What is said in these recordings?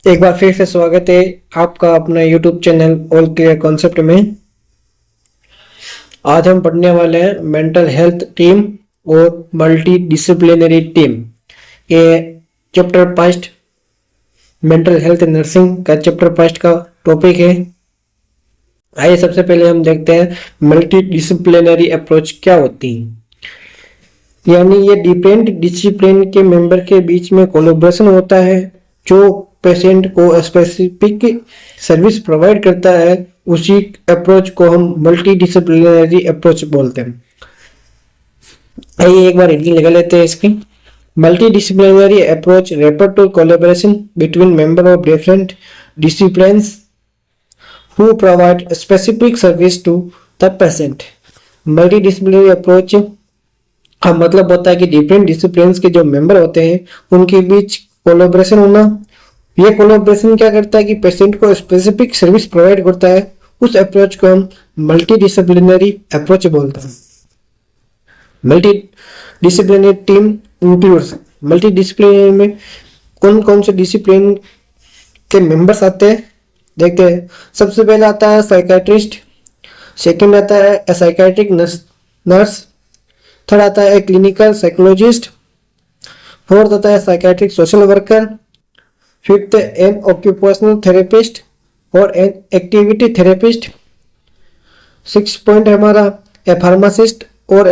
एक बार फिर से स्वागत है आपका अपना YouTube channel all clear concept में। आज हम पढ़ने वाले हैं मेंटल हेल्थ टीम और मल्टी डिसिप्लिनरी टीम। ये chapter first mental health nursing का चैप्टर फर्स्ट का टॉपिक है। आइए सबसे पहले हम देखते हैं मल्टी डिसिप्लिनरी अप्रोच क्या होती है। यानी ये डिफरेंट डिसिप्लिन के मेंबर के बीच में कोलैबोरेशन होता है जो पेशेंट को स्पेसिफिक सर्विस प्रोवाइड करता है। उसी अप्रोच को हम मल्टी डिसिप्लिनरी अप्रोच बोलते हैं। आइए एक बार रीडिंग लगा लेते हैं इसकी। Multi disciplinary approach refer to collaboration between member of different disciplines who provide specific service to the patient. Multi disciplinary approach का मतलब होता है कि डिफरेंट डिसिप्लिन्स के जो मेंबर होते हैं उनके बीच कोलैबोरेशन होना। ये कोलैबोरेशन क्या करता है कि पेशेंट को स्पेसिफिक सर्विस प्रोवाइड करता है। उस अप्रोच को हम मल्टी डिसिप्लिनरी अप्रोच बोलते हैं। Multi disciplinary team includes, multi disciplinary में कौन कौन से डिसिप्लिन के मेंबर्स आते हैं देखते हैं। सबसे पहले आता है साइकेट्रिस्ट, सेकंड आता है साइकेट्रिक नर्स, थर्ड आता है क्लिनिकल साइकोलॉजिस्ट, फोर्थ आता है psychiatric social worker, fifth N occupational therapist और एन एक्टिविटी थेरेपिस्ट, 6 पॉइंट हमारा ए फार्मासिस्ट और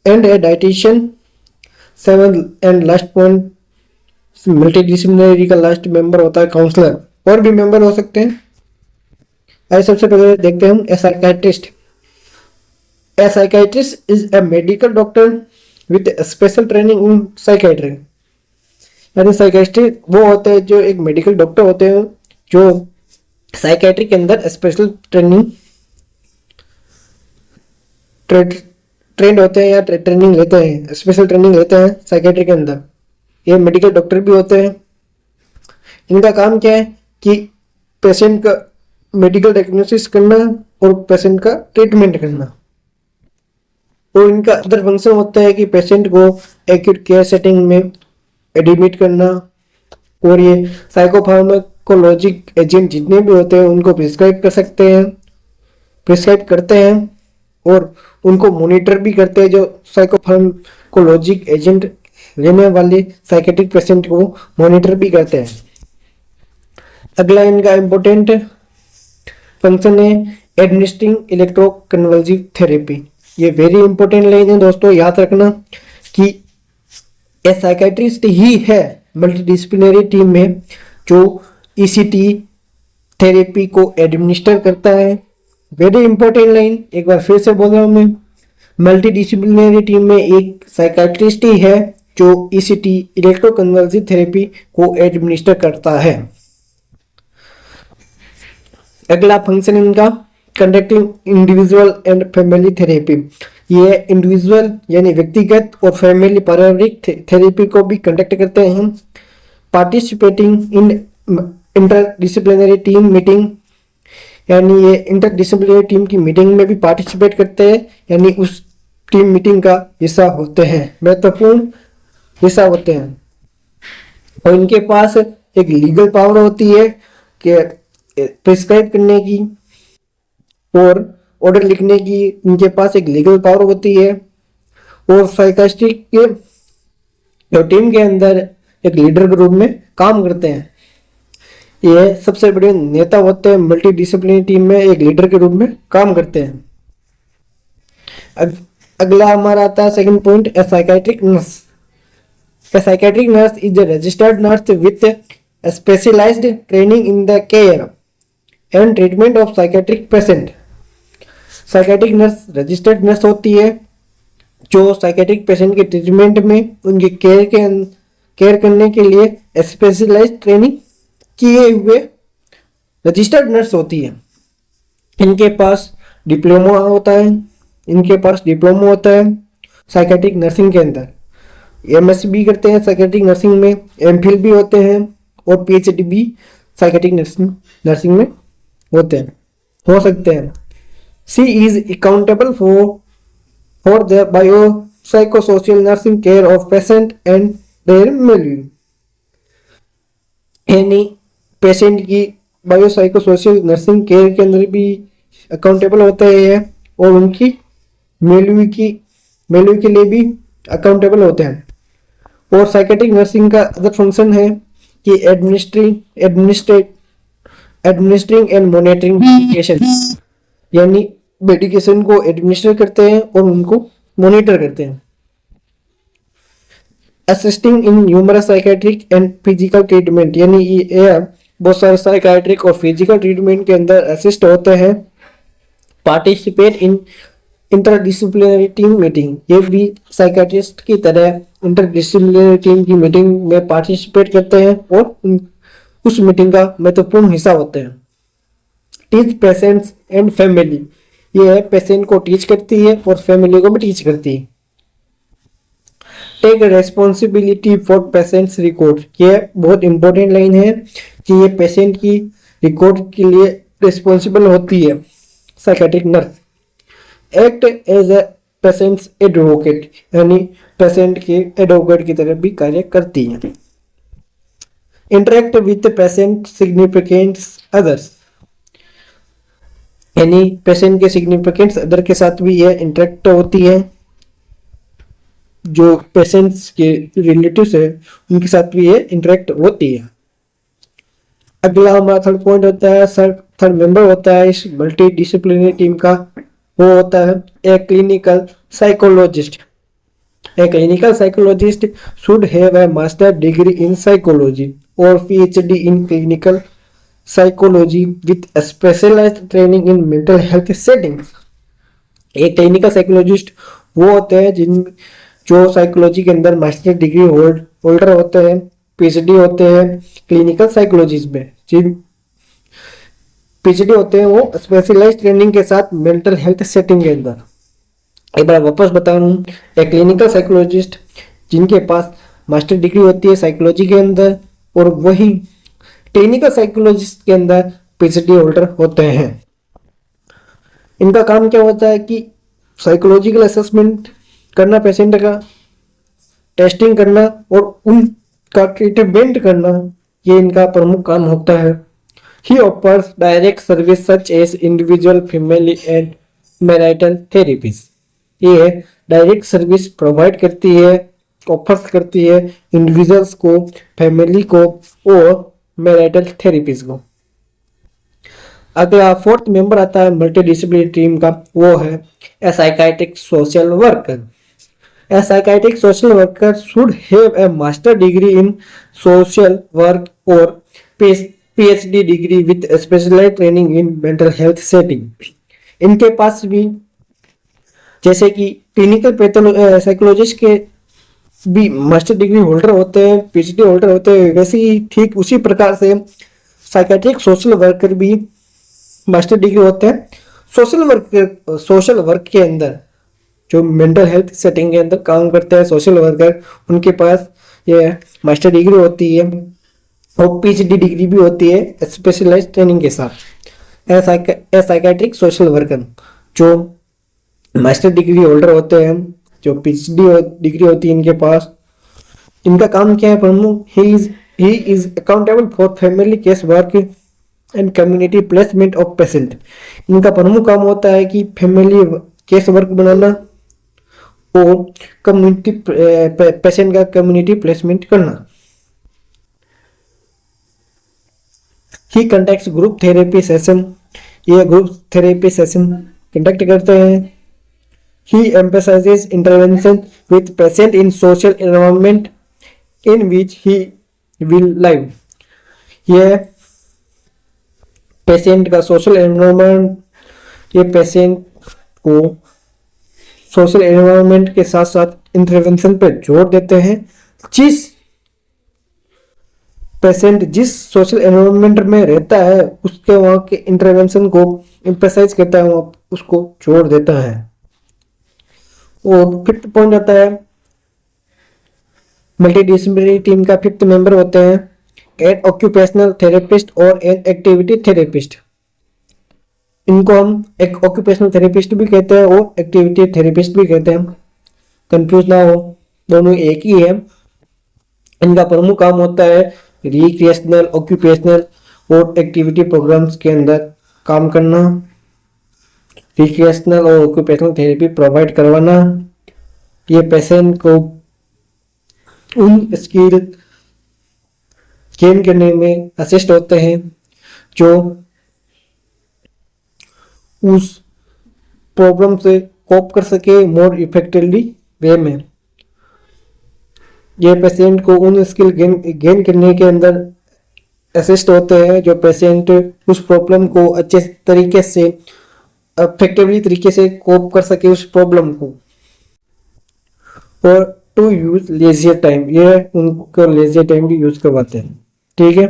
and A dietitian, 7 and last point multi disciplinary का लास्ट मेंबर होता है काउंसलर। और भी मेंबर हो सकते हैं। आइए सबसे पहले देखते हैं हम ए psychiatrist. A psychiatrist is a medical doctor with special training in psychiatry. यानी साइकेट्रिस्ट वो होते हैं जो एक मेडिकल डॉक्टर होते हैं जो साइकेट्री के अंदर स्पेशल ट्रेंड होते हैं या ट्रेनिंग लेते हैं, स्पेशल ट्रेनिंग लेते हैं साइकेट्री के अंदर। ये मेडिकल डॉक्टर भी होते हैं। इनका काम क्या है कि पेशेंट का मेडिकल डायग्नोसिस करना और पेशेंट का ट्रीटमेंट करना। और इनका अदर फंक्शन होता है कि पेशेंट को एक्यूट केयर सेटिंग में एडमिट करना और ये साइकोफार्माकोलॉजिक एजेंट जितने भी होते हैं उनको प्रिस्क्राइब कर सकते हैं, प्रिस्क्राइब करते हैं और उनको मॉनिटर भी करते हैं। जो साइकोफार्माकोलॉजिक एजेंट लेने वाले साइकेट्रिक पेशेंट को मॉनिटर भी करते हैं। अगला इनका इम्पोर्टेंट फंक्शन है एडमिनिस्ट्रिंग इलेक्ट्रोकन्वल्सिव थेरेपी। ये वेरी इंपॉर्टेंट लाइन है दोस्तों, याद रखना कि ए साइकेट्रिस्ट ही है मल्टीडिसिप्लिनरी टीम में जो ईसीटी थेरेपी को एडमिनिस्टर करता है। वेरी इंपॉर्टेंट लाइन, एक बार फिर से बोल रहा हूं मैं, मल्टीडिसिप्लिनरी टीम में एक साइकेट्रिस्ट ही है जो ईसीटी इलेक्ट्रोकन्वल्सिव थेरेपी को एडमिनिस्टर करता है। अगला फंक्शन इनका conducting individual and family therapy. ये इंडिविजुअल यानी व्यक्तिगत और फैमिली पारिवारिक थेरेपी को भी कंडक्ट करते हैं। Participating in interdisciplinary team meeting, यानी ये इंटरडिसिप्लिनरी टीम की मीटिंग में भी पार्टिसिपेट करते हैं, यानी उस टीम मीटिंग का हिस्सा होते हैं, महत्वपूर्ण हिस्सा होते हैं। और इनके पास एक लीगल पावर होती है कि प्रिस्क्राइब करने की और ऑर्डर लिखने की इनके पास एक लीगल पावर होती है। और साइकास्टिक के जो टीम के अंदर एक लीडर के रूप में काम करते हैं। ये सबसे बड़े नेता होते हैं मल्टी डिसिप्लिनरी टीम में, एक लीडर के रूप में काम करते हैं। अगला हमारा आता है second point, a psychiatric nurse. A psychiatric nurse is a registered nurse with specialised training in the care and treatment of psychiatric patient. Psychiatric nurse registered nurse होती है जो साइकेट्रिक पेशेंट के ट्रीटमेंट में उनके केयर करने के लिए specialised training किए हुए रजिस्टर्ड नर्स होती है। इनके पास डिप्लोमा होता है, साइकेट्रिक नर्सिंग के अंदर। एमएससी भी करते हैं साइकेट्रिक नर्सिंग में, एमफिल भी होते हैं और पीएचडी भी साइकेट्रिक नर्सिंग में हो सकते हैं। She is accountable for the biopsychosocial nursing care of patient and their milieu। यानी पेशेंट की बायोसाइकोसोशल नर्सिंग केयर के अंदर भी अकाउंटेबल होते हैं और उनकी वैल्यू के लिए भी अकाउंटेबल होते हैं। और साइकेट्रिक नर्सिंग का अदर फंक्शन है कि एडमिनिस्ट्रिंग एंड मॉनिटरिंग मेडिकेशन, यानी मेडिकेशन को एडमिनिस्टर करते हैं और उनको मॉनिटर करते हैं। Assisting in numerous psychiatric and physical treatment, यानी ये बहुत सारे साइकेट्रिक और फिजिकल ट्रीटमेंट के अंदर असिस्ट होते हैं। Participate in interdisciplinary team meeting, ये भी साइकेट्रिस्ट की तरह इंटरडिसिप्लिनरी टीम की मीटिंग में पार्टिसिपेट करते हैं और उस मीटिंग का महत्वपूर्ण हिस्सा होते हैं। टीच पेशेंट्स एंड फैमिली, ये पेशेंट को टीच करती है और फैमिली को भी टीच करती है। Take responsibility for patients record, ये बहुत इंपॉर्टेंट लाइन है कि ये पेशेंट की रिकॉर्ड के लिए रिस्पॉन्सिबल होती है psychiatric nurse. Act as a patients advocate, यानी पेशेंट के एडवोकेट की तरह भी कार्य करती है। Interact with patient significants others, यानी पेशेंट के सिग्निफिकेंट्स अदर के साथ भी ये इंटरेक्ट होती है। जो पेशेंट्स के रिलेटिव्स है उनके साथ भी ये इंटरेक्ट होती है। अगला हमारा थर्ड पॉइंट होता है, थर्ड मेंबर होता है इस मल्टी डिसिप्लिनरी टीम का, वो होता है a clinical psychologist. A clinical psychologist should have a master degree in psychology और PhD in clinical psychology with specialised training in mental health settings. एक क्लिनिकल साइकोलॉजिस्ट वो होते हैं जो साइकोलॉजी के अंदर मास्टर डिग्री होल्डर होते हैं, पीएचडी होते हैं क्लिनिकल साइकोलॉजी में। जिन पीएचडी होते हैं वो स्पेशलाइज्ड ट्रेनिंग के साथ मेंटल हेल्थ सेटिंग के अंदर। एक बार वापस बता रहा हूँ, एक क्लिनिकल साइकोलॉजिस्ट जिनके पास मास्टर डिग्री होती है साइकोलॉजी के अंदर और वही क्लिनिकल साइकोलॉजिस्ट के अंदर पीएचडी होल्डर होते हैं। इनका काम क्या होता है कि साइकोलॉजिकल असेसमेंट करना, पेशेंट का टेस्टिंग करना और उनका ट्रीटमेंट करना, ये इनका प्रमुख काम होता है। He offers direct service such as individual family and marital therapies, ये डायरेक्ट सर्विस प्रोवाइड करती है, ऑफर्स करती है इंडिविजुअल्स को, फैमिली को और मैरिटल थेरेपीज को। अगला फोर्थ मेंबर आता है मल्टी डिसिप्लिनरी टीम का, वो है a psychiatric social worker. A psychiatric social worker should have a master degree in social work और PhD degree with specialised training in mental health setting. इनके पास भी जैसे कि क्लिनिकल साइकोलॉजिस्ट के भी मास्टर डिग्री होल्डर होते हैं, पीएचडी होल्डर होते हैं, वैसे ही ठीक उसी प्रकार से साइकेट्रिक सोशल वर्कर भी मास्टर डिग्री होते हैं। सोशल वर्क के अंदर जो मेंटल हेल्थ सेटिंग के अंदर काम करते हैं सोशल वर्कर, उनके पास ये मास्टर डिग्री होती है और पीएचडी डिग्री भी होती है स्पेशलाइज्ड ट्रेनिंग के साथ। साइकेट्रिक सोशल वर्कर जो मास्टर डिग्री होल्डर होते हैं, जो पीएचडी डिग्री होती है इनके पास, इनका काम क्या है प्रमुख? He is accountable for family case work and community placement of patient. इनका प्रमुख काम होता है कि फैमिली केस वर्क बनाना और कम्युनिटी पेशेंट का कम्युनिटी प्लेसमेंट करना। ही कंडक्ट्स ग्रुप थेरेपी सेशन, ये ग्रुप थेरेपी सेशन कंडक्ट करते हैं। He emphasizes intervention with patient in social environment in which he will live. ये पेशेंट का सोशल एनवायरनमेंट, ये patient को सोशल एनवायरनमेंट के साथ साथ इंटरवेंशन पे जोर देते हैं। जिस पेशेंट जिस सोशल एनवायरनमेंट में रहता है उसके वहाँ के इंटरवेंशन को एम्फेसाइज करता है, उसको जोर देता है। और फिफ्थ पॉइंट आता है मल्टी डिसिप्लिनरी टीम का फिफ्थ मेंबर होते हैं एन ऑक्यूपेशनल थेरेपिस्ट और एन एक्टिविटी थेरेपिस्ट। इनको हम एक ऑक्यूपेशनल थेरेपिस्ट भी कहते हैं और एक्टिविटी थेरेपिस्ट भी कहते हैं, कंफ्यूज ना हो, दोनों एक ही है। इनका प्रमुख काम होता है रिक्रिएशनल, ऑक्यूपेशनल और एक्टिविटी प्रोग्राम्स के अंदर काम करना, रिक्रिएशनल और ऑक्यूपेशनल थेरेपी प्रोवाइड करवाना। ये पेशेंट को उन स्किल गेन करने में असिस्ट होते हैं जो उस प्रॉब्लम से कोप कर सके मोर इफेक्टिवली वे में। ये पेशेंट को उन स्किल गेन करने के अंदर असिस्ट होते हैं जो पेशेंट उस प्रॉब्लम को अच्छे तरीके से इफेक्टिवली तरीके से कोप कर सके उस प्रॉब्लम को। और टू यूज लेजर टाइम, ये उनको लेजर टाइम भी यूज करवाते हैं। ठीक है,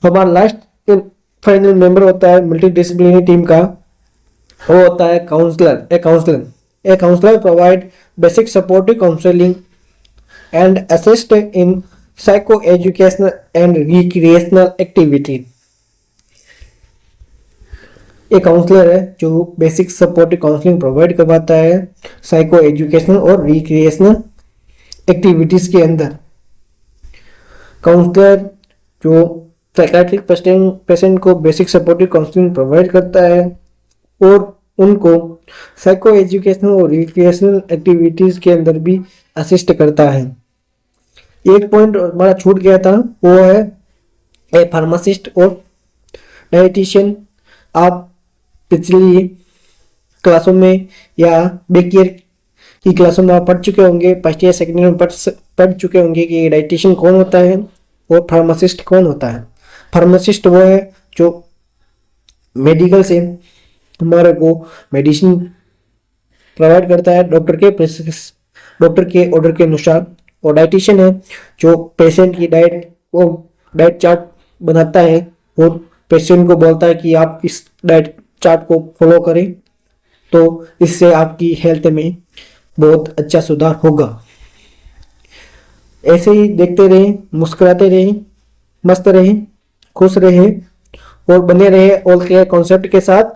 हमारा लास्ट फाइनल मेंबर होता है मल्टी डिसिप्लिनरी टीम का, वो होता है counsellor. A counsellor provide basic supportive counselling and assist in psychoeducational and recreational activity। एक काउंसलर है जो बेसिक सपोर्टिव काउंसलिंग प्रोवाइड करवाता है साइको एजुकेशनल और रिक्रिएशनल एक्टिविटीज के अंदर। काउंसलर जो साइकाट्रिक पेशेंट को बेसिक सपोर्टिव काउंसलिंग प्रोवाइड करता है और उनको साइको एजुकेशनल और रिक्रिएशनल एक्टिविटीज के अंदर भी असिस्ट करता है। एक पॉइंट हमारा छूट गया था, वो है ए फार्मासिस्ट और डाइटिशियन। आप पिछली क्लासों में या बैक ईयर की क्लासों में आप पढ़ चुके होंगे, फर्स्ट ईयर सेकेंड ईयर में पढ़ चुके होंगे कि डाइटिशियन कौन होता है और फार्मासिस्ट कौन होता है। फार्मासिस्ट वो है जो मेडिकल से हमारे को मेडिसिन प्रोवाइड करता है डॉक्टर के ऑर्डर के अनुसार। और डाइटिशियन है जो पेशेंट की डाइट चार्ट बनाता है और पेशेंट को बोलता है कि आप इस डाइट चार्ट को फॉलो करें तो इससे आपकी हेल्थ में बहुत अच्छा सुधार होगा। ऐसे ही देखते रहें, मुस्कुराते रहें, मस्त रहें, खुश रहें और बने रहें ऑल क्लियर कॉन्सेप्ट के साथ।